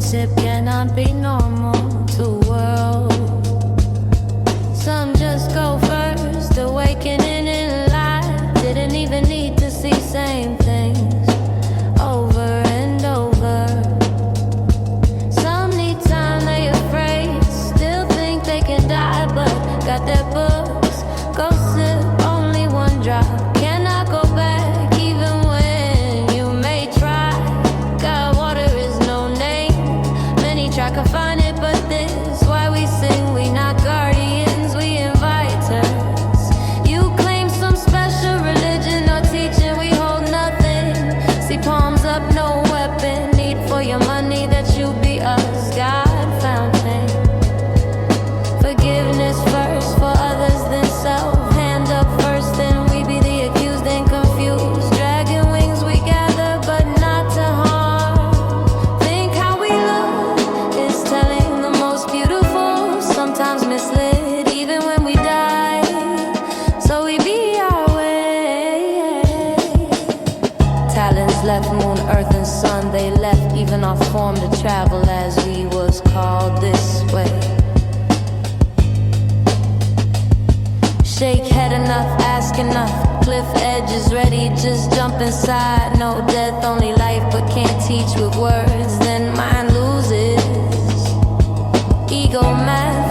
friendship cannot be normal to a world. Some just go first, awakening in life. Didn't even need to see same things over and over. Some need time, they afraid, still think they can die, but got their books. Go sip only one drop. Cannot go back even when you may try. God, water is no name. Many try to find it, but this why we sing. We not guardians, we inviters. You claim some special religion or teaching, we hold nothing. See palms up, no weapon. Need for your money that you be us. God fountain. Forgiveness first for others, then self. Hand up first, then we be the accused and confused. Dragon wings we gather, but not to harm. Think how we look is telling, the most beautiful. Sometimes misled, even when we die. So we be our way. Talents left moon, earth, and sun. They left even our form to travel as we was called this way. Shake head enough, ask enough. Cliff edge is ready, just jump inside. No death, only life, but can't teach with words. Then mind loses. Ego mad.